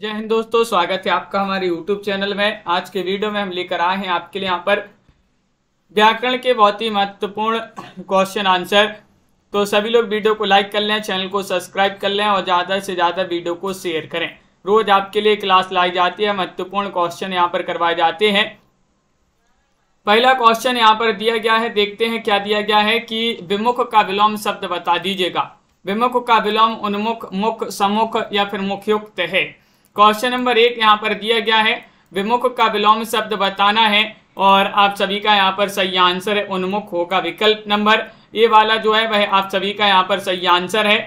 जय हिंद दोस्तों, स्वागत है आपका हमारे YouTube चैनल में। आज के वीडियो में हम लेकर आए हैं आपके लिए यहाँ पर व्याकरण के बहुत ही महत्वपूर्ण क्वेश्चन आंसर। तो सभी लोग वीडियो को लाइक कर लें, चैनल को सब्सक्राइब कर लें और ज़्यादा से ज़्यादा वीडियो को शेयर करें। रोज आपके लिए क्लास लाई जाती है, महत्वपूर्ण क्वेश्चन यहाँ पर करवाए जाते हैं। पहला क्वेश्चन यहाँ पर दिया गया है, देखते हैं क्या दिया गया है कि विमुख का विलोम शब्द बता दीजिएगा। विमुख का विलोम उन्मुख, मुख, सम्मुख या फिर मुखयुक्त है। क्वेश्चन नंबर 1 यहाँ पर दिया गया है, विमुख का विलोम शब्द बताना है और आप सभी का यहाँ पर सही आंसर है उन्मुख होगा। विकल्प नंबर ए वाला जो है वह आप सभी का यहाँ पर सही आंसर है,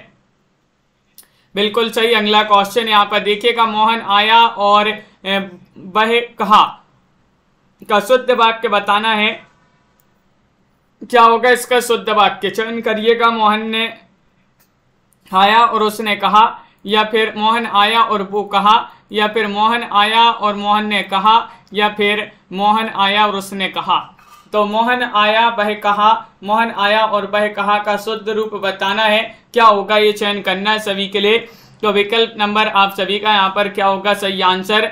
बिल्कुल सही। अगला क्वेश्चन यहाँ पर देखिएगा, मोहन आया और वह कहा का शुद्ध वाक्य बताना है। क्या होगा इसका शुद्ध वाक्य? चयन करिएगा। मोहन ने आया और उसने कहा, या फिर मोहन आया और वो कहा, या फिर मोहन आया और मोहन ने कहा, या फिर मोहन आया और उसने कहा। तो मोहन आया वह कहा, मोहन आया और वह कहा का शुद्ध रूप बताना है। क्या होगा ये चयन करना है सभी के लिए। तो विकल्प नंबर आप सभी का यहाँ पर क्या होगा सही आंसर?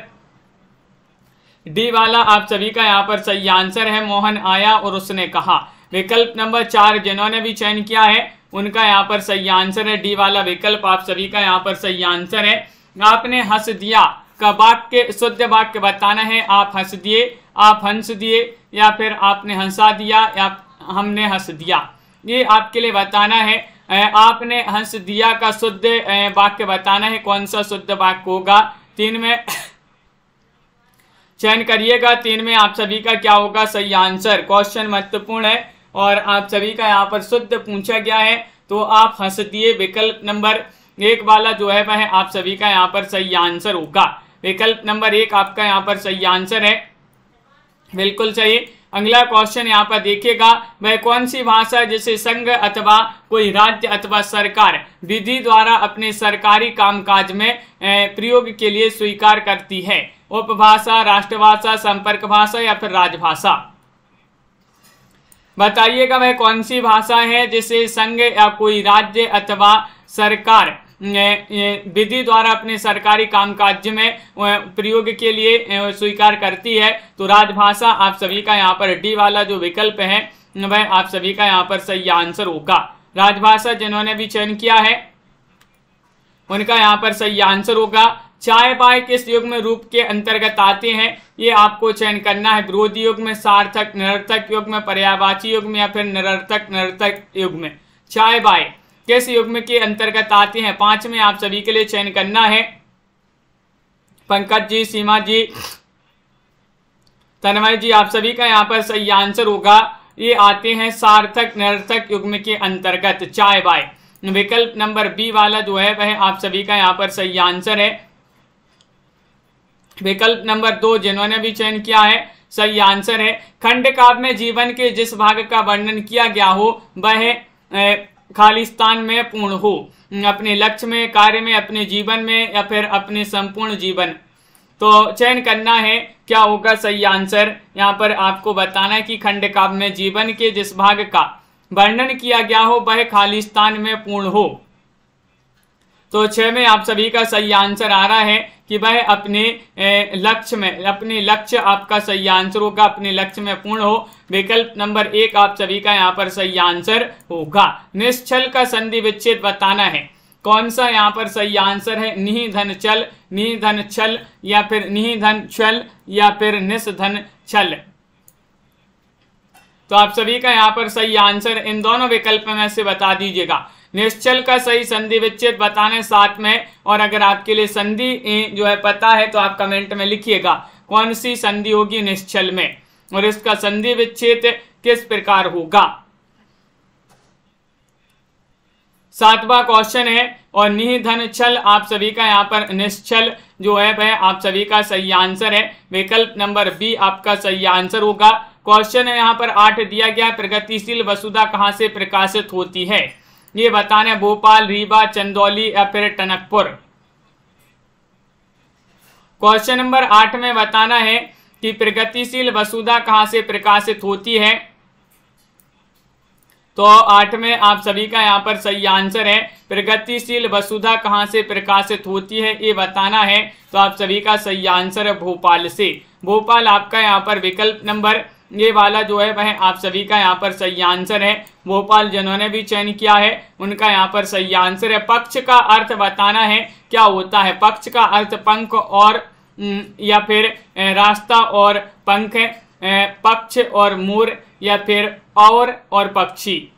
डी वाला आप सभी का यहाँ पर सही आंसर है, मोहन आया और उसने कहा। विकल्प नंबर 4 जिन्होंने भी चयन किया है उनका यहाँ पर सही आंसर है, डी वाला विकल्प आप सभी का यहाँ पर सही आंसर है। आपने हंस दिया का वाक्य शुद्ध वाक्य बताना है। आप हंस दिए, आप हंस दिए, या फिर आपने हंसा दिया, या हमने हंस दिया। ये आपके लिए बताना है। आपने हंस दिया का शुद्ध वाक्य बताना है। कौन सा शुद्ध वाक्य होगा? 3 में चयन करिएगा। 3 में आप सभी का क्या होगा सही आंसर? क्वेश्चन महत्वपूर्ण है और आप सभी का यहाँ पर शुद्ध पूछा गया है, तो आप हंस दिए विकल्प नंबर 1 वाला जो है वह आप सभी का यहाँ पर सही आंसर होगा। विकल्प नंबर 1 आपका यहाँ पर सही आंसर है, बिल्कुल सही। अगला क्वेश्चन यहाँ पर देखिएगा, वह कौन सी भाषा है जिसे संघ अथवा कोई राज्य अथवा सरकार विधि द्वारा अपने सरकारी कामकाज में प्रयोग के लिए स्वीकार करती है? उपभाषा, राष्ट्रभाषा, संपर्क भाषा या फिर राजभाषा? बताइएगा वह कौन सी भाषा है जिसे संघ या कोई राज्य अथवा सरकार विधि द्वारा अपने सरकारी कामकाज में प्रयोग के लिए स्वीकार करती है। तो राजभाषा आप सभी का यहाँ पर डी वाला जो विकल्प है वह आप सभी का यहाँ पर सही आंसर होगा। राजभाषा जिन्होंने भी चयन किया है उनका यहाँ पर सही आंसर होगा। चाय बाय किस युग में रूप के अंतर्गत आते हैं? ये आपको चयन करना है। विरोधी युग में, सार्थक निरर्थक युग में, पर्यायवाची युग में या फिर निरर्थक निरर्थक युग में। चाय बाय किस युग में के अंतर्गत आते हैं? 5 में आप सभी के लिए चयन करना है। पंकज जी, सीमा जी, तन्मय जी, आप सभी का यहाँ पर सही आंसर होगा। ये आते हैं सार्थक निरर्थक युग में के अंतर्गत चाय बाय। विकल्प नंबर बी वाला जो है वह आप सभी का यहाँ पर सही आंसर है। विकल्प नंबर 2 जिन्होंने भी चयन किया है सही आंसर है। खंड काव्य में जीवन के जिस भाग का वर्णन किया गया हो वह खालिस्तान में पूर्ण हो। अपने लक्ष्य में, कार्य में, अपने जीवन में या फिर अपने संपूर्ण जीवन। तो चयन करना है क्या होगा सही आंसर। यहाँ पर आपको बताना है कि खंड काव्य में जीवन के जिस भाग का वर्णन किया गया हो वह खालिस्तान में पूर्ण हो। तो 6 में आप सभी का सही आंसर आ रहा है कि वह अपने लक्ष्य में, अपने लक्ष्य आपका सही आंसर होगा, अपने लक्ष्य में पूर्ण हो। विकल्प नंबर 1 आप सभी का यहाँ पर सही आंसर होगा। निश्चल का संधि विच्छेद बताना है। कौन सा यहाँ पर सही आंसर है? निहि धन चल, निहि धन छल या फिर निहि धन छल या फिर निस धन छल? तो आप सभी का यहाँ पर सही आंसर इन दोनों विकल्प में से बता दीजिएगा। निश्चल का सही संधि विच्छेद बताने 7 में, और अगर आपके लिए संधि जो है पता है तो आप कमेंट में लिखिएगा कौन सी संधि होगी निश्चल में और इसका संधि विच्छेद किस प्रकार होगा। 7वां क्वेश्चन है, और निहि धन छल आप सभी का यहाँ पर निश्चल जो है वह आप सभी का सही आंसर है। विकल्प नंबर बी आपका सही आंसर होगा। क्वेश्चन है यहाँ पर 8 दिया गया, प्रगतिशील वसुधा कहाँ से प्रकाशित होती है? ये बताना है। भोपाल, रीवा, चंदौली या फिर टनकपुर? क्वेश्चन नंबर 8 में बताना है कि प्रगतिशील वसुधा कहाँ से प्रकाशित होती है। तो 8 में आप सभी का यहाँ पर सही आंसर है प्रगतिशील वसुधा कहाँ से प्रकाशित होती है ये बताना है। तो आप सभी का सही आंसर है भोपाल से। भोपाल आपका यहाँ पर विकल्प नंबर ये वाला जो है वह आप सभी का यहाँ पर सही आंसर है। भोपाल जिन्होंने भी चयन किया है उनका यहाँ पर सही आंसर है। पक्ष का अर्थ बताना है क्या होता है। पक्ष का अर्थ पंख और या फिर रास्ता और पंख, पक्ष और मोर या फिर और पक्षी।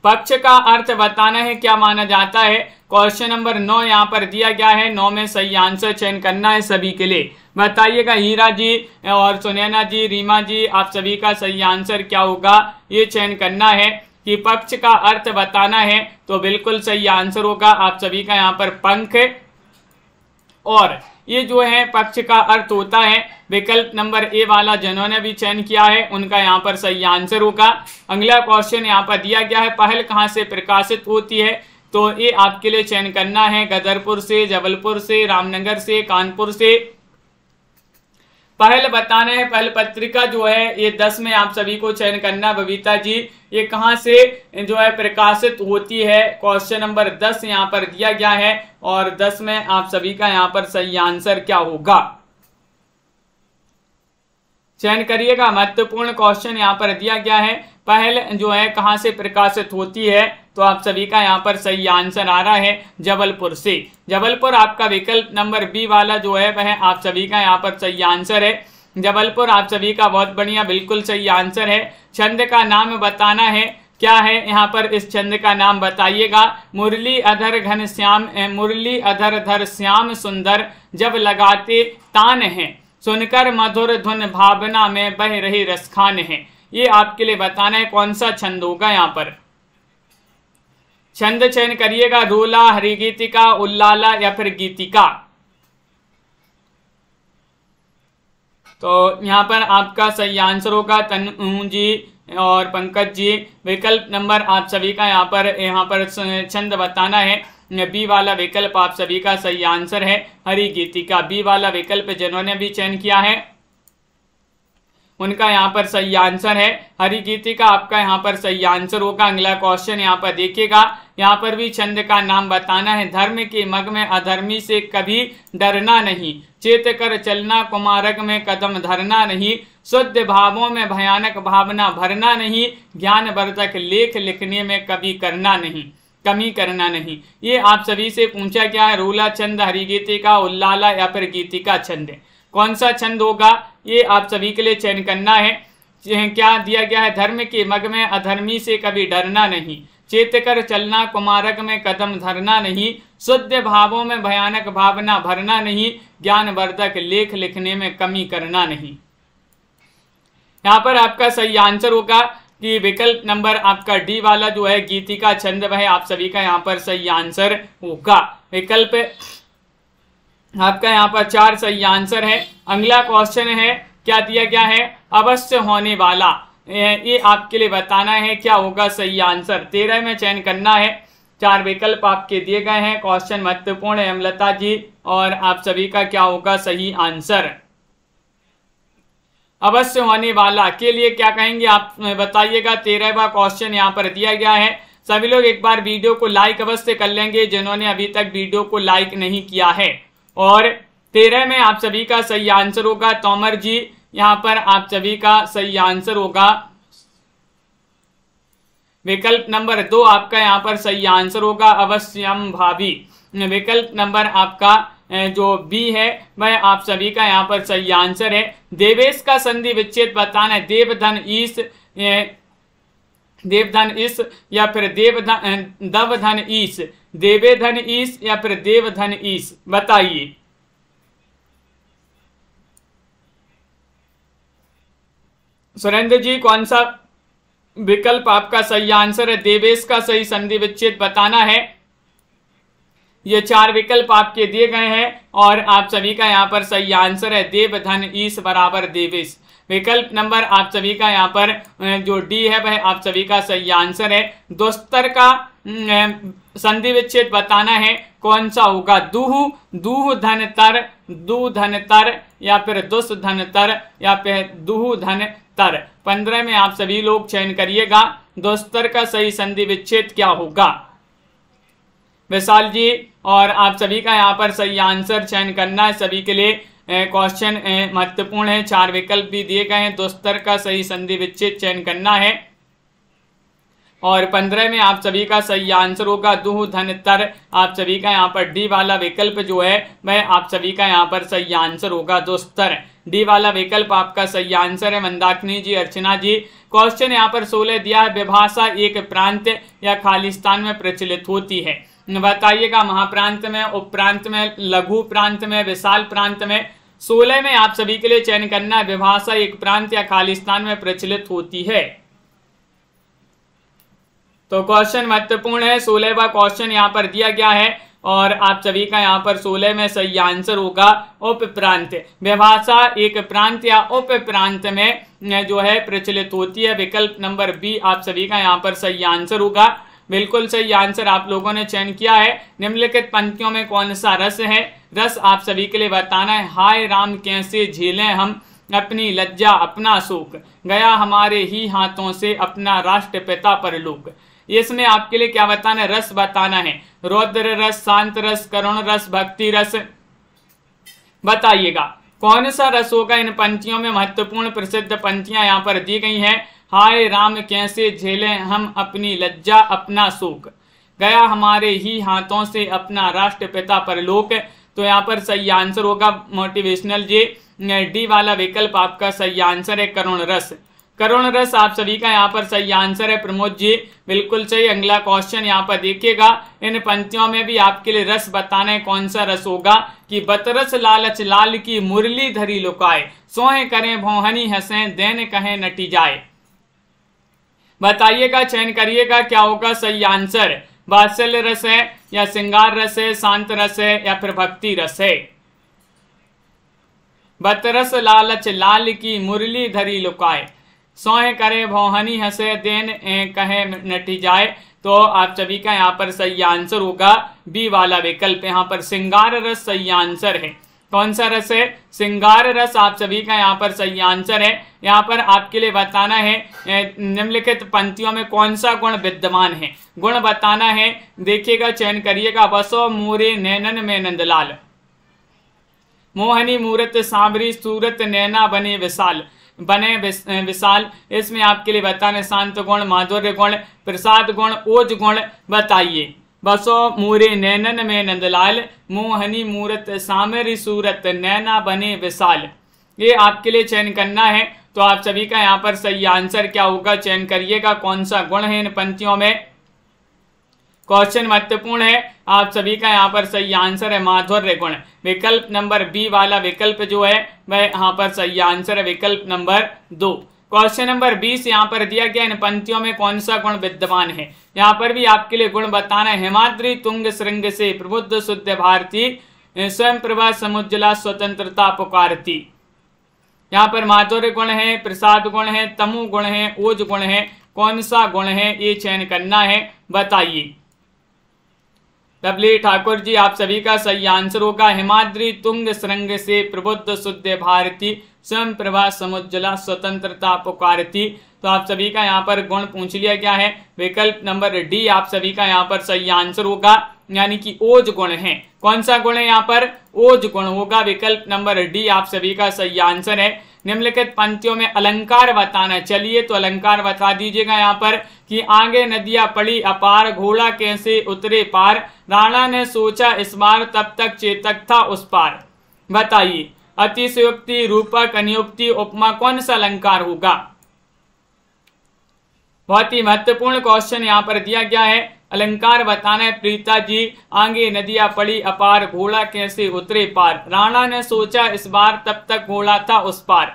पक्ष का अर्थ बताना है क्या माना जाता है। क्वेश्चन नंबर 9 यहाँ पर दिया गया है। 9 में सही आंसर चयन करना है सभी के लिए। बताइएगा हीरा जी और सुनैना जी, रीमा जी, आप सभी का सही आंसर क्या होगा ये चयन करना है कि पक्ष का अर्थ बताना है। तो बिल्कुल सही आंसर होगा आप सभी का यहाँ पर पंख, और ये जो है पक्ष का अर्थ होता है विकल्प नंबर ए वाला जिन्होंने भी चयन किया है उनका यहाँ पर सही आंसर होगा। अगला क्वेश्चन यहाँ पर दिया गया है पहल कहाँ से प्रकाशित होती है। तो ये आपके लिए चयन करना है गदरपुर से, जबलपुर से, रामनगर से, कानपुर से। पहल बताना है। पहल पत्रिका जो है ये 10 में आप सभी को चयन करना। बबीता जी ये कहाँ से जो है प्रकाशित होती है। क्वेश्चन नंबर 10 यहाँ पर दिया गया है और 10 में आप सभी का यहाँ पर सही आंसर क्या होगा चयन करिएगा। महत्वपूर्ण क्वेश्चन यहाँ पर दिया गया है पहल जो है कहाँ से प्रकाशित होती है। तो आप सभी का यहाँ पर सही आंसर आ रहा है जबलपुर से। जबलपुर आपका विकल्प नंबर बी वाला जो है वह आप सभी का यहाँ पर सही आंसर है। जबलपुर आप सभी का बहुत बढ़िया बिल्कुल सही आंसर है। छंद का नाम बताना है क्या है यहाँ पर, इस छंद का नाम बताइएगा। मुरली अधर घन श्याम, मुरली अधर धर श्याम सुंदर जब लगाते तान है, सुनकर मधुर धुन भावना में बह रही रसखान है। ये आपके लिए बताना है कौन सा छंद होगा। यहाँ पर छंद चयन करिएगा। रोला, हरिगीतिका, उल्लाला या फिर गीतिका। तो यहाँ पर आपका सही आंसर होगा तनु जी और पंकज जी। विकल्प नंबर आप सभी का यहाँ पर छंद बताना है। बी वाला विकल्प आप सभी का सही आंसर है हरिगीतिका। बी वाला विकल्प जिन्होंने भी चयन किया है उनका यहाँ पर सही आंसर है हरिगीतिका। आपका यहाँ पर सही आंसर होगा। अगला क्वेश्चन यहाँ पर देखिएगा। यहाँ पर भी छंद का नाम बताना है। धर्म के मग में अधर्मी से कभी डरना नहीं, चेत कर चलना कुमारक में कदम धरना नहीं, शुद्ध भावों में भयानक भावना भरना नहीं, ज्ञान वर्धक लेख लिखने में कभी कमी करना नहीं। ये आप सभी से पूछा गया है। रोला छंद, हरिगीतिका, उल्लाला या फिर गीतिका छंद, कौन सा छंद होगा ये आप सभी के लिए चयन करना है। क्या दिया गया है। धर्म के मग में अधर्मी से कभी डरना नहीं, चेत कर चलना कुमारक में कदम धरना नहीं, शुद्ध भावों में भयानक भावना भरना नहीं, ज्ञानवर्धक लेख लिखने में कमी करना नहीं। यहाँ पर आपका सही आंसर होगा कि विकल्प नंबर आपका डी वाला जो है गीतिका छंद वह आप सभी का यहाँ पर सही आंसर होगा। विकल्प आपका यहाँ पर 4 सही आंसर है। अगला क्वेश्चन है क्या दिया गया है। अवश्य होने वाला, ये आपके लिए बताना है क्या होगा सही आंसर। 13 में चयन करना है। 4 विकल्प आपके दिए गए हैं। क्वेश्चन महत्वपूर्ण है अमलता जी, और आप सभी का क्या होगा सही आंसर। अवश्य होने वाला के लिए क्या कहेंगे आप बताइएगा। 13वां क्वेश्चन यहाँ पर दिया गया है। सभी लोग एक बार वीडियो को लाइक अवश्य कर लेंगे जिन्होंने अभी तक वीडियो को लाइक नहीं किया है। और 13 में आप सभी का सही आंसर होगा तोमर जी। यहाँ पर आप सभी का सही आंसर होगा विकल्प नंबर 2 आपका यहाँ पर सही आंसर होगा अवश्यम भावी। विकल्प नंबर आपका जो बी है वह आप सभी का यहाँ पर सही आंसर है। देवेश का संधि विच्छेद बताना है। देवधन ईश या फिर दवधन ईश, देवेधन ईश या फिर देवधन ईश, बताइए। सुरेंद्र जी कौन सा विकल्प आपका सही आंसर है। देवेश का सही संधि विच्छेद बताना है। ये 4 विकल्प आपके दिए गए हैं और आप सभी का यहाँ पर सही आंसर है देवधन ईश बराबर देवेश। विकल्प नंबर आप सभी का यहाँ पर जो डी है वह आप सभी का सही आंसर है। दोस्तर का संधि विच्छेद बताना है। कौन सा होगा? दूह, दूह धन तर, दू धन तर, या फिर दुस धन तर, या फिर दूह धन तर। 15 में आप सभी लोग चयन करिएगा दुस्तर का सही संधि विच्छेद क्या होगा? विशाल जी और आप सभी का यहाँ पर सही आंसर चयन करना है। सभी के लिए क्वेश्चन महत्वपूर्ण है, 4 विकल्प भी दिए गए हैं। दुस्तर का सही संधि विच्छेद चयन करना है और 15 में आप सभी का सही आंसर होगा दूह धन तर। आप सभी का यहाँ पर डी वाला विकल्प जो है वह आप सभी का यहाँ पर सही आंसर होगा दुस्तर। डी वाला विकल्प आपका सही आंसर है। मंदाकिनी जी, अर्चना जी, क्वेश्चन यहाँ पर 16 दिया है। विभाषा एक प्रांत या खालिस्तान में प्रचलित होती है, बताइएगा महाप्रांत में, उपप्रांत में, लघु प्रांत में, विशाल प्रांत में। 16 में आप सभी के लिए चयन करना है विभाषा एक प्रांत या खालिस्तान में प्रचलित होती है। तो क्वेश्चन महत्वपूर्ण है। 16वां क्वेश्चन यहाँ पर दिया गया है और आप सभी का यहाँ पर 16 में सही आंसर होगा उप प्रांत। विभाषा एक प्रांत या उप प्रांत में जो है प्रचलित होती है। विकल्प नंबर बी आप सभी का यहाँ पर सही आंसर होगा। बिल्कुल सही आंसर आप लोगों ने चयन किया है। निम्नलिखित पंक्तियों में कौन सा रस है? रस आप सभी के लिए बताना है। हाय राम कैसे झेलें हम अपनी लज्जा अपना शोक, गया हमारे ही हाथों से अपना राष्ट्रपिता परलोक। इसमें आपके लिए क्या बताना है? रस बताना है। रौद्र रस, शांत रस, करुण रस, भक्ति रस, बताइएगा कौन सा रस होगा? इन पंक्तियों में महत्वपूर्ण प्रसिद्ध पंक्तियां यहाँ पर दी गई हैं। हाय राम कैसे झेलें हम अपनी लज्जा अपना शोक, गया हमारे ही हाथों से अपना राष्ट्रपिता परलोक। तो यहाँ पर सही आंसर होगा मोटिवेशनल जी, डी वाला विकल्प आपका सही आंसर है करुण रस। करुण रस आप सभी का यहाँ पर सही आंसर है। प्रमोद जी बिल्कुल सही। अगला क्वेश्चन यहाँ पर देखिएगा। इन पंक्तियों में भी आपके लिए रस बताना है कौन सा रस होगा कि बतरस लालच लाल की मुरली धरी लुकाए, सोहे करें भौहनी हंसें देन कहें नटी जाए। बताइएगा, चयन करिएगा क्या होगा सही आंसर? वात्सल्य रस है या श्रृंगार रस है, शांत रस है या फिर भक्ति रस है? बतरस लालच लाल की मुरली धरी लुकाए, सोहे करे भौहनी हंसे देन कहे नटी जाए। तो आप सभी का यहाँ पर सही आंसर होगा बी वाला विकल्प। यहाँ पर श्रृंगार रस सही आंसर है। कौन सा रस है? श्रृंगार रस आप सभी का यहाँ पर सही आंसर है। यहाँ पर आपके लिए बताना है निम्नलिखित पंक्तियों में कौन सा गुण विद्यमान है, गुण बताना है। देखिएगा, चयन करिएगा। बसो मोरे नैनन में नंदलाल, मोहनी मूरत सांवरी सूरत नैना बने विशाल, बने विशाल। इसमें आपके लिए बताने शांत गुण, माधुर्य गुण, प्रसाद गुण, ओज गुण, बताइए। बसो मोरे नैनन में नंदलाल, मोहनी मूरत सामरी सूरत नैना बने विशाल। ये आपके लिए चयन करना है। तो आप सभी का यहाँ पर सही आंसर क्या होगा? चयन करिएगा कौन सा गुण है इन पंक्तियों में। क्वेश्चन महत्वपूर्ण है। आप सभी का यहाँ पर सही आंसर है माधुर्य गुण। विकल्प नंबर बी वाला विकल्प जो है वह यहाँ पर सही आंसर है, विकल्प नंबर 2। क्वेश्चन नंबर 20 यहाँ पर दिया गया। इन पंक्तियों में कौन सा गुण विद्यमान है? यहाँ पर भी आपके लिए गुण बताना है। हिमाद्री तुंग श्रृंग से प्रबुद्ध शुद्ध भारती, स्वयं प्रभा समुज्जला स्वतंत्रता पुकारती। यहाँ पर माधुर्य गुण है, प्रसाद गुण है, तमु गुण है, ओज गुण है। कौन सा गुण है ये चयन करना है, बताइए। लवली ठाकुर जी आप सभी का सही आंसर होगा हिमाद्री तुंग श्रृंग से प्रबुद्ध शुद्ध भारती, स्वयं प्रभा समुज्जला स्वतंत्रता पुकारती। तो आप सभी का यहाँ पर गुण पूछ लिया गया है। विकल्प नंबर डी आप सभी का यहाँ पर सही आंसर होगा, यानी कि ओज गुण है। कौन सा गुण है यहाँ पर? ओज गुण होगा। विकल्प नंबर डी आप सभी का सही आंसर है। निम्नलिखित पंक्तियों में अलंकार बताना है। चलिए तो अलंकार बता दीजिएगा यहाँ पर कि आगे नदियां पड़ी अपार, घोड़ा कैसे उतरे पार, राणा ने सोचा इस बार तब तक चेतक था उस पार। बताइए अतिशयोक्ति, रूपक, अनियुक्ति, उपमा, कौन सा अलंकार होगा? बहुत ही महत्वपूर्ण क्वेश्चन यहाँ पर दिया गया है। अलंकार बताना है प्रीता जी। आगे नदियां पड़ी अपार, घोड़ा कैसे उतरे पार, राणा ने सोचा इस बार तब तक घोड़ा था उस पार,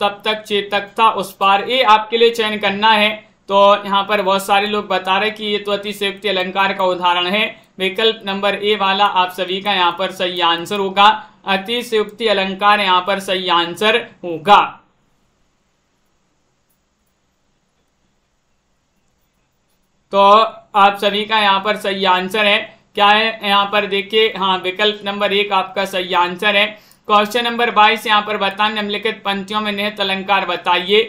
तब तक चेतक था उस पार। ये आपके लिए चयन करना है। तो यहाँ पर बहुत सारे लोग बता रहे कि ये तो अतिशयोक्ति अलंकार का उदाहरण है। विकल्प नंबर ए वाला आप सभी का यहाँ पर सही आंसर होगा। अतिशयोक्ति अलंकार यहाँ पर सही आंसर होगा। तो आप सभी का यहाँ पर सही आंसर है। क्या है यहाँ पर देखिए, हाँ विकल्प नंबर 1 आपका सही आंसर है। क्वेश्चन नंबर 22 यहाँ पर बताएं, निम्नलिखित पंक्तियों में निहित अलंकार बताइए।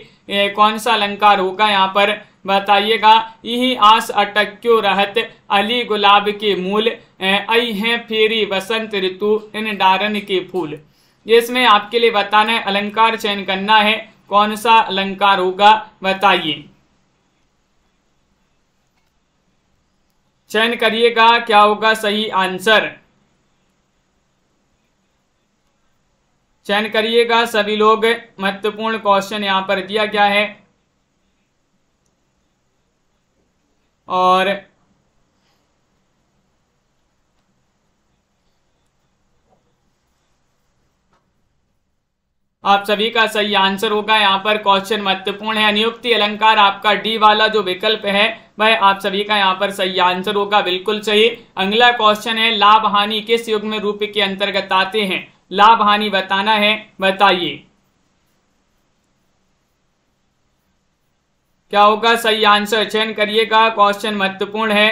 कौन सा अलंकार होगा यहाँ पर बताइएगा। यही आस अटक्यो रहत अली गुलाब के मूल, आई हैं फेरी बसंत ऋतु इन डारन के फूल। इसमें आपके लिए बताना है, अलंकार चयन करना है, कौन सा अलंकार होगा बताइए। चयन करिएगा, क्या होगा सही आंसर, चयन करिएगा सभी लोग। महत्वपूर्ण क्वेश्चन यहां पर दिया गया है और आप सभी का सही आंसर होगा। यहाँ पर क्वेश्चन महत्वपूर्ण है। नियुक्ति अलंकार आपका डी वाला जो विकल्प है वह आप सभी का यहाँ पर सही आंसर होगा, बिल्कुल सही। अगला क्वेश्चन है, लाभ हानि किस युग्म रूप के अंतर्गत आते हैं। लाभ हानि बताना है, बताइए क्या होगा सही आंसर। चयन करिएगा, क्वेश्चन महत्वपूर्ण है।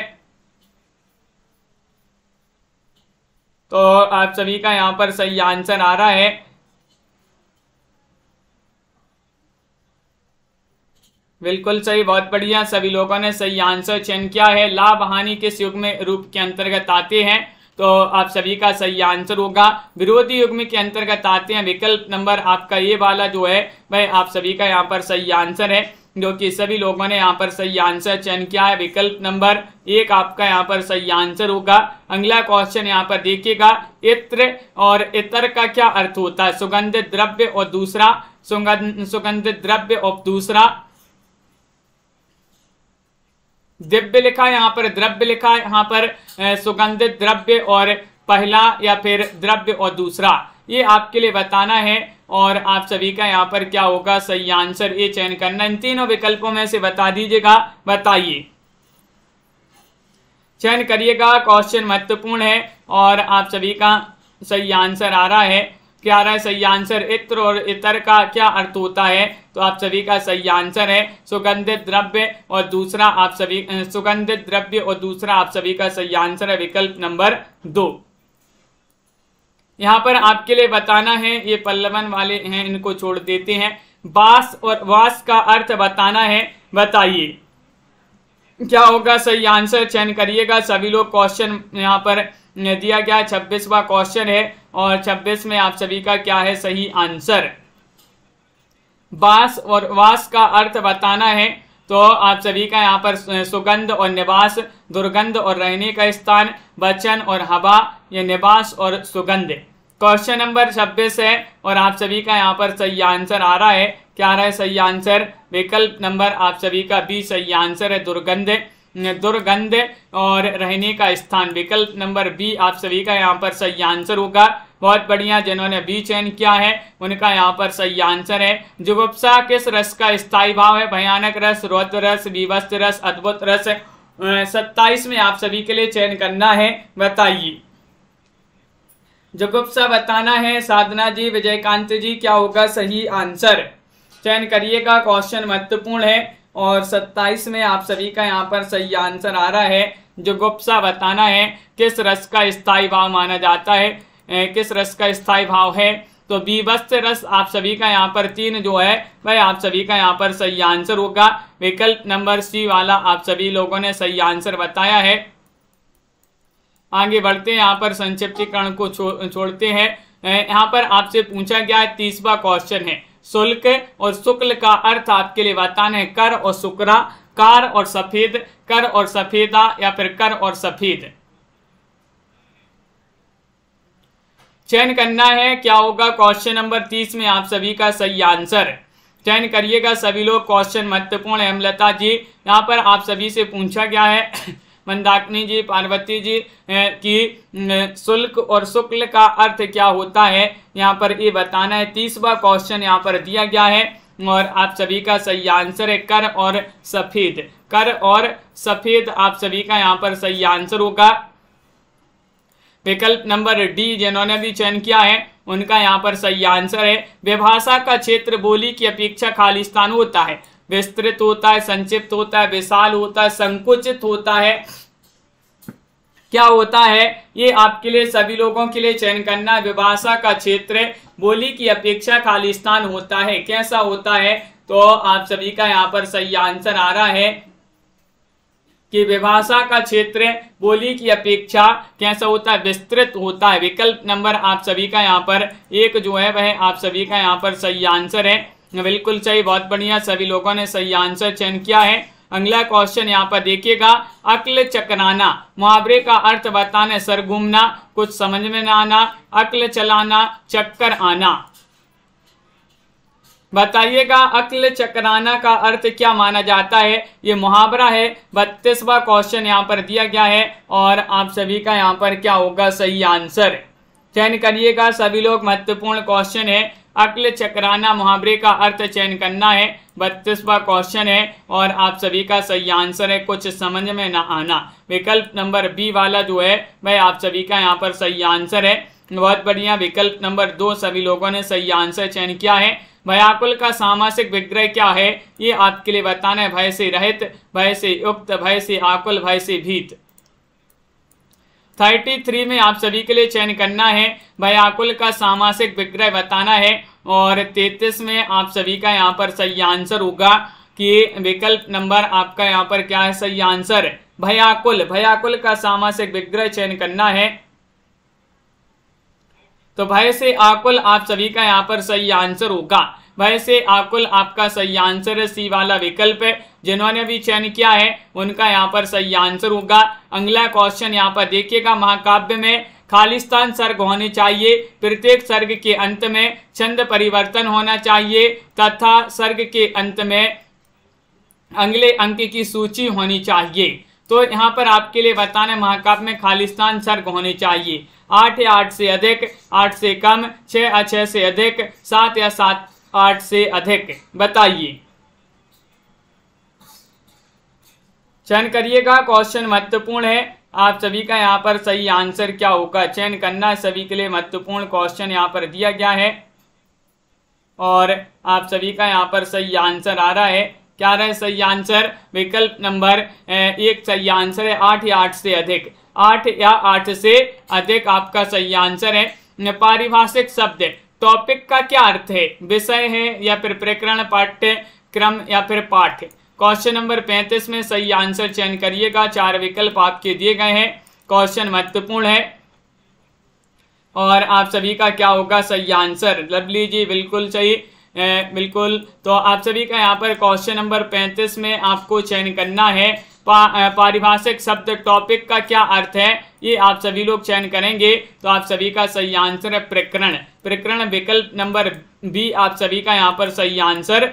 तो आप सभी का यहाँ पर सही आंसर आ रहा है। बिल्कुल सही, बहुत बढ़िया, सभी लोगों ने सही आंसर चयन किया है। लाभ हानि किस युग्म रूप के अंतर्गत आते हैं, तो आप सभी का सही आंसर होगा विरोधी युग्म के अंतर्गत आते हैं। विकल्प नंबर आपका ये वाला जो है वह आप सभी का यहाँ पर सही आंसर है, जो कि सभी लोगों ने यहाँ पर सही आंसर चयन किया है। विकल्प नंबर 1 आपका यहाँ पर सही आंसर होगा। अगला क्वेश्चन यहाँ पर देखिएगा, इत्र और इतर का क्या अर्थ होता है। सुगंधित द्रव्य और दूसरा सुगंधित द्रव्य और दूसरा दिव्य लिखा है, यहाँ पर द्रव्य लिखा है, यहाँ पर सुगंधित द्रव्य और पहला या फिर द्रव्य और दूसरा, ये आपके लिए बताना है। और आप सभी का यहाँ पर क्या होगा सही आंसर, ये चयन करना। इन तीनों विकल्पों में से बता दीजिएगा, बताइए, चयन करिएगा। क्वेश्चन महत्वपूर्ण है और आप सभी का सही आंसर आ रहा है। क्या आ रहा है सही आंसर, इत्र और इतर का क्या अर्थ होता है, तो आप सभी का सही आंसर है सुगंधित द्रव्य और दूसरा आप सभी सुगंधित द्रव्य और दूसरा आप सभी का सही आंसर है विकल्प नंबर 2। यहाँ पर आपके लिए बताना है, ये पल्लवन वाले हैं, इनको छोड़ देते हैं। बास और वास का अर्थ बताना है, बताइए क्या होगा सही आंसर। चयन करिएगा सभी लोग। क्वेश्चन यहाँ पर दिया गया 26वां क्वेश्चन है और 26 में आप सभी का क्या है सही आंसर। बास और वास का अर्थ बताना है, तो आप सभी का यहाँ पर सुगंध और निवास, दुर्गंध और रहने का स्थान, वचन और हवा, या निवास और सुगंध। क्वेश्चन नंबर 26 है और आप सभी का यहाँ पर सही आंसर आ रहा है। क्या आ रहा है सही आंसर, विकल्प नंबर आप सभी का बी सही आंसर है, दुर्गंध, दुर्गंध और रहने का स्थान। विकल्प नंबर बी आप सभी का यहाँ पर सही आंसर होगा। बहुत बढ़िया, जिन्होंने बी चयन किया है उनका यहाँ पर सही आंसर है। जुगुप्सा किस रस का स्थायी भाव है। भयानक रस, रौद्र रस, बीभत्स रस, अद्भुत रस। 27 में आप सभी के लिए चयन करना है, बताइए। जुगुप्सा बताना है। साधना जी, विजयकांत जी, क्या होगा सही आंसर। चयन करिएगा, क्वेश्चन महत्वपूर्ण है और 27 में आप सभी का यहाँ पर सही आंसर आ रहा है। जुगुप्सा बताना है किस रस का स्थायी भाव माना जाता है, किस रस का स्थायी भाव है, तो बीभत्स रस आप सभी का यहाँ पर 3 जो है वह आप सभी का यहाँ पर सही आंसर होगा। विकल्प नंबर सी वाला आप सभी लोगों ने सही आंसर बताया है। आगे बढ़ते हैं, यहाँ पर संक्षिप्तीकरण को छोड़ते हैं। यहाँ पर आपसे पूछा गया है 30वां क्वेश्चन है, शुल्क और शुक्ल का अर्थ आपके लिए बताना है। कर और शुक्रा, कार और सफेद, कर और सफेदा, या फिर कर और सफेद। चयन करना है, क्या होगा क्वेश्चन नंबर 30 में आप सभी का सही आंसर। चयन करिएगा सभी लोग। क्वेश्चन महत्वपूर्ण है। हेमलता जी, यहाँ पर आप सभी से पूछा गया है, मंदाकिनी जी, पार्वती जी, कि शुल्क और शुक्ल का अर्थ क्या होता है, यहाँ पर ये बताना है। 30वां क्वेश्चन यहाँ पर दिया गया है और आप सभी का सही आंसर है कर और सफेद। कर और सफेद आप सभी का यहाँ पर सही आंसर होगा। विकल्प नंबर डी जिन्होंने भी चयन किया है उनका यहाँ पर सही आंसर है। विभाषा का क्षेत्र बोली की अपेक्षा खालिस्तान होता है। विस्तृत होता है, संक्षिप्त होता है, विशाल होता है, संकुचित होता है, क्या होता है, ये आपके लिए सभी लोगों के लिए चयन करना है। विभाषा का क्षेत्र बोली की अपेक्षा खालिस्तान होता है, कैसा होता है? तो आप सभी का यहाँ पर सही आंसर आ रहा है कि विभाषा का क्षेत्र बोली की अपेक्षा कैसा होता है? विस्तृत होता है। विकल्प नंबर आप सभी का यहाँ पर एक जो है वह आप सभी का यहाँ पर सही आंसर है। बिल्कुल सही, बहुत बढ़िया, सभी लोगों ने सही आंसर चयन किया है। अगला क्वेश्चन यहाँ पर देखिएगा, अक्ल चकराना मुहावरे का अर्थ बताना। सर घूमना, कुछ समझ में ना आना, अक्ल चलाना, चक्कर आना। बताइएगा अक्ल चकराना का अर्थ क्या माना जाता है? ये मुहावरा है। 32वां क्वेश्चन यहाँ पर दिया गया है और आप सभी का यहाँ पर क्या होगा सही आंसर? चयन करिएगा सभी लोग, महत्वपूर्ण क्वेश्चन है। अक्ल चकराना मुहावरे का अर्थ चयन करना है। 32वां क्वेश्चन है और आप सभी का सही आंसर है कुछ समझ में ना आना। विकल्प नंबर बी वाला जो है वह आप सभी का यहाँ पर सही आंसर है। बहुत बढ़िया, विकल्प नंबर 2 सभी लोगों ने सही आंसर चयन किया है। व्याकुल का सामासिक विग्रह क्या है? ये आपके लिए बताना है। भय से रहित, भय से युक्त, भय से आकुल, भय से भीत। 33 में आप सभी के लिए चयन करना है, व्याकुल का सामासिक विग्रह बताना है। और 33 में आप सभी का यहाँ पर सही आंसर होगा कि विकल्प नंबर आपका यहाँ पर क्या है सही आंसर? भयाकुल। भयाकुल का सामासिक विग्रह चयन करना है। तो भय से आकुल आप सभी का यहाँ पर सही आंसर होगा। भय से आकुल आपका सही आंसर है, सी वाला विकल्प है। जिन्होंने भी चयन किया है उनका यहाँ पर सही आंसर होगा। अगला क्वेश्चन यहाँ पर देखिएगा, महाकाव्य में खालिस्तान सर्ग होने चाहिए, प्रत्येक सर्ग के अंत में छंद परिवर्तन होना चाहिए तथा सर्ग के अंत में अगले अंक की सूची होनी चाहिए। तो यहाँ पर आपके लिए बताना, महाकाव्य में खालिस्तान सर्ग होने चाहिए 8 या 8 से अधिक, 8 से कम, 6 या 6 से अधिक, 7 या 7 8 से अधिक। बताइए, चयन करिएगा, क्वेश्चन महत्वपूर्ण है। आप सभी का यहाँ पर सही आंसर क्या होगा चयन करना है। सभी के लिए महत्वपूर्ण क्वेश्चन यहाँ पर दिया गया है और आप सभी का यहाँ पर सही आंसर आ रहा है। क्या रहा है सही आंसर? विकल्प नंबर 1 सही आंसर है, 8 या 8 से अधिक। 8 या 8 से अधिक आपका सही आंसर है। पारिभाषिक शब्द टॉपिक का क्या अर्थ है? विषय है या फिर प्रकरण, पाठ्यक्रम या फिर पाठ। क्वेश्चन नंबर 35 में सही आंसर चयन करिएगा। 4 विकल्प आपके दिए गए हैं। क्वेश्चन महत्वपूर्ण है और आप सभी का क्या होगा सही आंसर? लवली जी बिल्कुल सही, बिल्कुल। तो आप सभी का यहाँ पर क्वेश्चन नंबर 35 में आपको चयन करना है, पारिभाषिक शब्द टॉपिक का क्या अर्थ है, ये आप सभी लोग चयन करेंगे। तो आप सभी का सही आंसर है प्रकरण। प्रकरण विकल्प नंबर बी आप सभी का यहाँ पर सही आंसर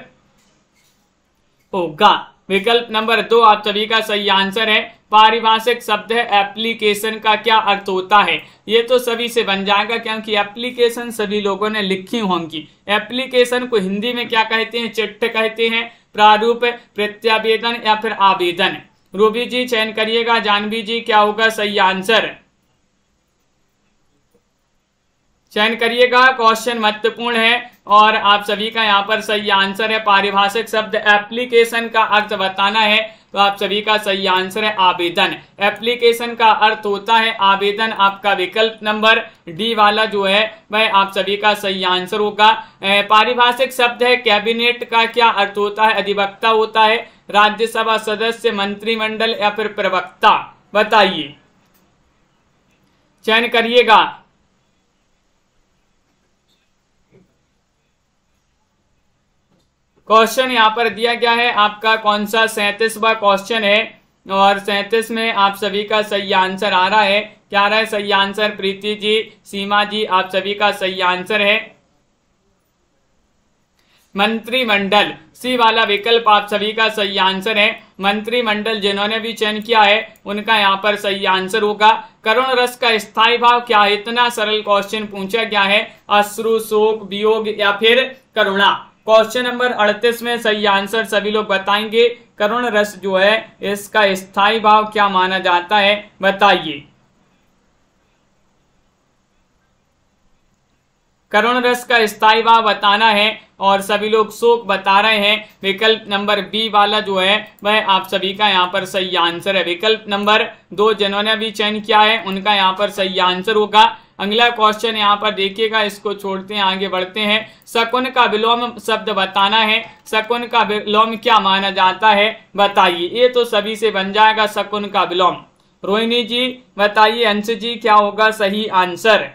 होगा। विकल्प नंबर 2 आप सभी का सही आंसर है। पारिभाषिक शब्द है एप्लीकेशन का क्या अर्थ होता है? ये तो सभी से बन जाएगा क्योंकि एप्लीकेशन सभी लोगों ने लिखी होंगी। एप्लीकेशन को हिंदी में क्या कहते हैं? चिट्ठी कहते हैं, प्रारूप, प्रत्यावेदन या फिर आवेदन। रूबी जी चयन करिएगा। जानवी जी क्या होगा सही आंसर? चयन करिएगा, क्वेश्चन महत्वपूर्ण है और आप सभी का यहाँ पर सही आंसर है। पारिभाषिक शब्द एप्लीकेशन का अर्थ बताना है। तो आप सभी का सही आंसर है आवेदन। एप्लीकेशन का अर्थ होता है आवेदन। आपका विकल्प नंबर डी वाला जो है वह आप सभी का सही आंसर होगा। पारिभाषिक शब्द है कैबिनेट का क्या अर्थ होता है? अधिवक्ता होता है, राज्यसभा सदस्य, मंत्रिमंडल या फिर प्रवक्ता। बताइए, चयन करिएगा। क्वेश्चन यहाँ पर दिया गया है आपका कौन सा 37वां क्वेश्चन है और 37 में आप सभी का सही आंसर आ रहा है। क्या रहा है सही आंसर? प्रीति जी, सीमा जी आप सभी का सही आंसर है मंत्रिमंडल। सी वाला विकल्प आप सभी का सही आंसर है मंत्रिमंडल। जिन्होंने भी चयन किया है उनका यहाँ पर सही आंसर होगा। करुण रस का स्थायी भाव क्या है? इतना सरल क्वेश्चन पूछा गया है। अश्रु, शोक, वियोग या फिर करुणा। क्वेश्चन नंबर 38 में सही आंसर सभी लोग बताएंगे। करुण रस जो है इसका स्थायी भाव क्या माना जाता है? बताइए। करुण रस का स्थायी भाव बताना है और सभी लोग शोक बता रहे हैं। विकल्प नंबर बी वाला जो है वह आप सभी का यहाँ पर सही आंसर है। विकल्प नंबर 2 जिन्होंने भी चयन किया है उनका यहाँ पर सही आंसर होगा। अगला क्वेश्चन यहाँ पर देखिएगा, इसको छोड़ते हैं, आगे बढ़ते हैं। शकुन का विलोम शब्द बताना है। शकुन का विलोम क्या माना जाता है बताइए। ये तो सभी से बन जाएगा शकुन का विलोम। रोहिणी जी बताइए, अंश जी क्या होगा सही आंसर।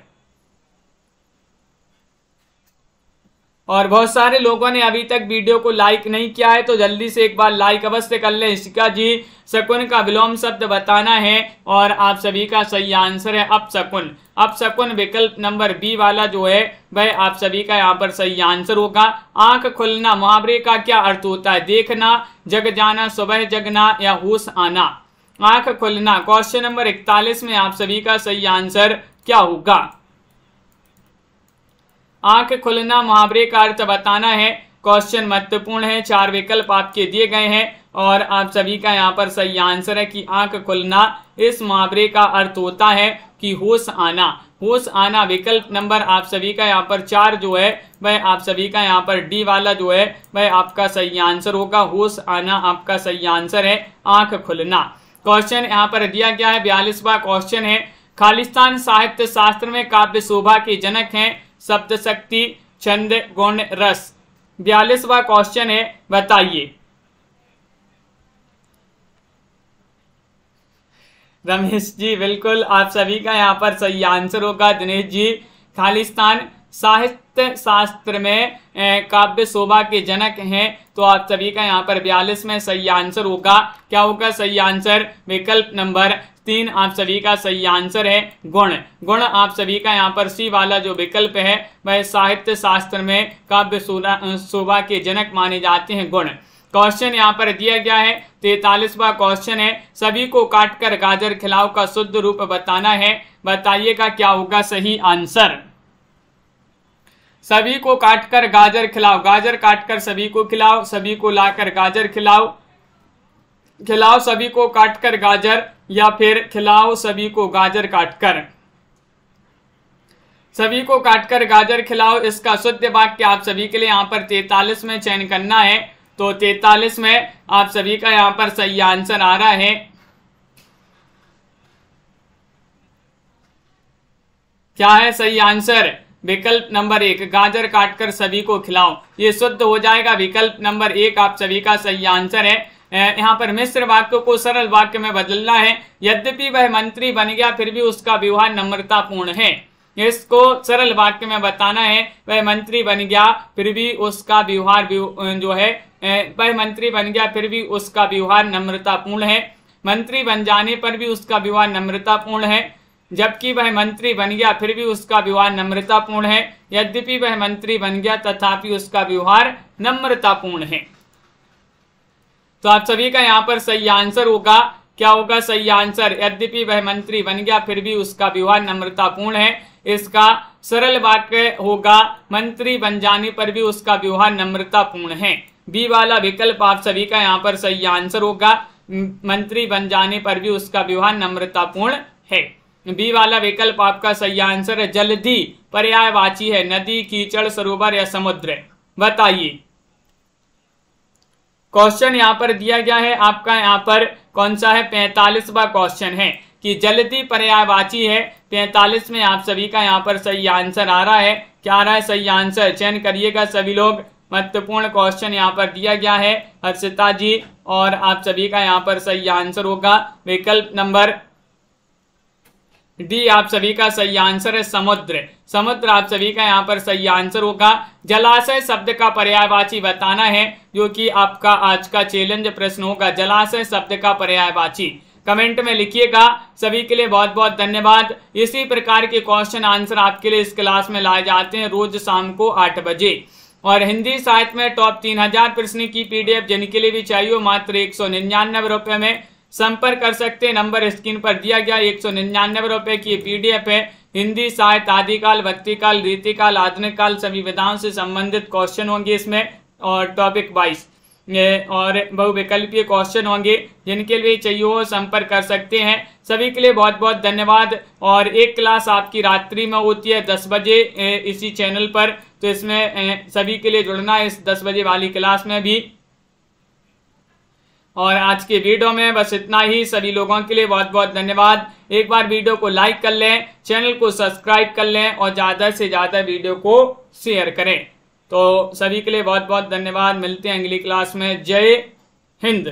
और बहुत सारे लोगों ने अभी तक वीडियो को लाइक नहीं किया है तो जल्दी से एक बार लाइक अवश्य कर लें। इशिका जी शकुन का विलोम शब्द बताना है और आप सभी का सही आंसर है अपशकुन। अपशकुन विकल्प नंबर बी वाला जो है वह आप सभी का यहाँ पर सही आंसर होगा। आंख खुलना मुहावरे का क्या अर्थ होता है? देखना, जग जाना, सुबह जगना या होश आना। आंख खुलना क्वेश्चन नंबर 41 में आप सभी का सही आंसर क्या होगा? आंख खुलना मुहावरे का अर्थ बताना है। क्वेश्चन महत्वपूर्ण है, 4 विकल्प आपके दिए गए हैं और आप सभी का यहाँ पर सही आंसर है कि आंख खुलना इस मुहावरे का अर्थ होता है कि होश आना। होश आना विकल्प नंबर आप सभी का यहाँ पर 4 जो है वह आप सभी का यहाँ पर डी वाला जो है वह आपका सही आंसर होगा। होश आना आपका सही आंसर है, आंख खुलना। क्वेश्चन यहाँ पर दिया गया है 42वां क्वेश्चन है। खालिस्तान साहित्य शास्त्र में काव्य शोभा के जनक हैं शब्द शक्ति, छंद, गुण, रस। 42वां क्वेश्चन है, बताइए। रमेश जी बिल्कुल आप सभी का यहाँ पर सही आंसर होगा। दिनेश जी खालिस्तान साहित्य शास्त्र में काव्य शोभा के जनक हैं तो आप सभी का यहाँ पर 42 में सही आंसर होगा। क्या होगा सही आंसर? विकल्प नंबर 3 आप सभी का सही आंसर है गुण। गुण आप सभी का यहाँ पर सी वाला जो विकल्प है वह साहित्य शास्त्र में काव्य शोभा के जनक माने जाते हैं गुण। क्वेश्चन यहाँ पर दिया गया है 43वां क्वेश्चन है। सभी को काटकर गाजर खिलाओ का शुद्ध रूप बताना है। बताइएगा क्या होगा सही आंसर। सभी को काटकर गाजर खिलाओ, गाजर काटकर सभी को खिलाओ, सभी को लाकर गाजर खिलाओ, खिलाओ सभी को काटकर गाजर, या फिर खिलाओ सभी को गाजर काटकर। सभी को काटकर गाजर खिलाओ इसका शुद्ध वाक्य आप सभी के लिए यहाँ पर 43 में चयन करना है। तो 43 में आप सभी का यहाँ पर सही आंसर आ रहा है। क्या है सही आंसर? विकल्प नंबर 1 गाजर काटकर सभी को खिलाओ, ये शुद्ध हो जाएगा। विकल्प नंबर 1 आप सभी का सही आंसर है। यहाँ पर मिश्र वाक्य को सरल वाक्य में बदलना है। यद्यपि वह मंत्री बन गया फिर भी उसका व्यवहार नम्रतापूर्ण है। इसको सरल वाक्य में बताना है। वह मंत्री बन गया फिर भी उसका व्यवहार जो है वह मंत्री बन गया फिर भी उसका व्यवहार नम्रतापूर्ण है। मंत्री बन जाने पर भी उसका व्यवहार नम्रतापूर्ण है। जबकि वह मंत्री बन गया फिर भी उसका व्यवहार नम्रतापूर्ण है। यद्यपि वह मंत्री बन गया तथापि उसका व्यवहार नम्रतापूर्ण है। तो आप सभी का यहाँ पर सही आंसर होगा। क्या होगा सही आंसर? यद्यपि वह मंत्री बन गया फिर भी उसका व्यवहार नम्रतापूर्ण है। इसका सरल वाक्य होगा मंत्री बन जाने पर भी उसका व्यवहार नम्रतापूर्ण है। बी वाला विकल्प आप सभी का यहाँ पर सही आंसर होगा। मंत्री बन जाने पर भी उसका व्यवहार नम्रतापूर्ण है। बी वाला विकल्प आपका सही आंसर है। जल्दी पर्यायवाची है, नदी, कीचड़, सरोवर या समुद्र। बताइए। क्वेश्चन यहाँ पर दिया गया है आपका यहाँ पर कौन सा है? 45वां क्वेश्चन है कि जल्दी पर्यायवाची है। 45 में आप सभी का यहाँ पर सही आंसर आ रहा है। क्या आ रहा है सही आंसर? चयन करिएगा सभी लोग। महत्वपूर्ण क्वेश्चन यहाँ पर दिया गया है हर्षिता जी और आप सभी का यहाँ पर सही आंसर होगा विकल्प नंबर डी आप सभी का सही आंसर है समुद्र। समुद्र आप सभी का यहाँ पर सही आंसर होगा। जलाशय शब्द का पर्यायवाची बताना है जो कि आपका आज का चैलेंज प्रश्न होगा। जलाशय शब्द का पर्यायवाची कमेंट में लिखिएगा। सभी के लिए बहुत बहुत धन्यवाद। इसी प्रकार के क्वेश्चन आंसर आपके लिए इस क्लास में लाए जाते हैं रोज शाम को 8 बजे। और हिंदी साहित्य में टॉप 3000 प्रश्न की पीडीएफ जिनके लिए भी चाहिए मात्र 199 रुपये में संपर्क कर सकते हैं। नंबर स्क्रीन पर दिया गया। 199 रुपये की पीडीएफ है। हिंदी साहित्य आदिकाल, भक्तिकाल, रीतिकाल, आधुनिक काल सभी विधाओं से संबंधित क्वेश्चन होंगे इसमें और टॉपिक वाइज और बहुविकल्पीय क्वेश्चन होंगे। जिनके लिए चाहिए हो संपर्क कर सकते हैं। सभी के लिए बहुत बहुत धन्यवाद। और एक क्लास आपकी रात्रि में होती है 10 बजे इसी चैनल पर, तो इसमें सभी के लिए जुड़ना है इस 10 बजे वाली क्लास में भी। और आज के वीडियो में बस इतना ही। सभी लोगों के लिए बहुत बहुत धन्यवाद। एक बार वीडियो को लाइक कर लें, चैनल को सब्सक्राइब कर लें और ज़्यादा से ज़्यादा वीडियो को शेयर करें। तो सभी के लिए बहुत बहुत धन्यवाद। मिलते हैं अगली क्लास में। जय हिंद।